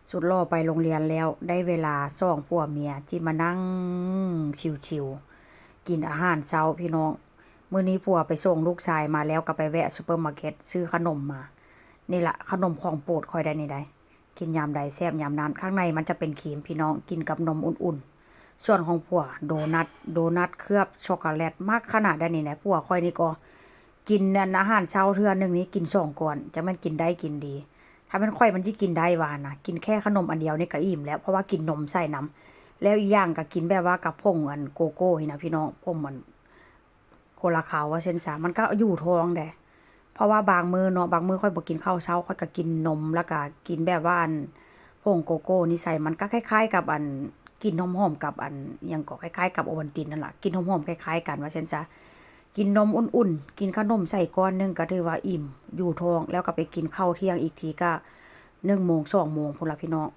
สุดหล่อไปโรงเรียนแล้วได้เวลาสองผัวเมียจิมานั่งชิวๆกินอาหารเช้าพี่น้องมื้อนี้ผัวไปส่งลูกชายมาแล้วก็ไปแวะซุปเปอร์มาร์เก็ตซื้อขนมมานี่ล่ะขนมของโปรดข่อยได้นี่ได้กินยามใดแซ่บยามนั้นข้างในมันจะเป็นครีมพี่น้องกินกับนมอุ่นๆส่วนของผัวโดนัทเคลือบช็อกโกแลตมากขนาดได้นี่นะผัวข่อยนี่ก็กินนั่นอาหารเช้าเทื่อนึงนี้กิน2ก่อนจะมันกินได้กินดี ถ้าเป็นข่อยมันสิกินได้ว่านะกินแค่ขนมอันเดียวนี่ก็อิ่มแล้วเพราะว่ากินนมใส่น้ำแล้วอีกอย่างก็กินแบบว่ากับผงอันโกโก้นี่นะพี่น้องผงมันโคลาขาวว่าเส้นสามันก็อยู่ท้องได้เพราะว่าบางมื้อเนาะบางมื้อค่อยบ่กินข้าวเช้าค่อยก็กินนมแล้วก็กินแบบว่าอันผงโกโก้นี่ใส่มันก็คล้ายๆกับอันกินหอมๆกับอันอิหยังก็คล้ายๆกับโอวัลตินนั่นล่ะกินหอมๆคล้ายๆกันว่าเส้นซะกินนมอุ่นๆกินขนมใส่ก้อนหนึงก็ถือว่าอิ่มอยู่ท้องแล้วก็ไปกินข้าวเที่ยงอีกทีก็1 โมง 2 โมงพุ่นล่ะพี่น้อง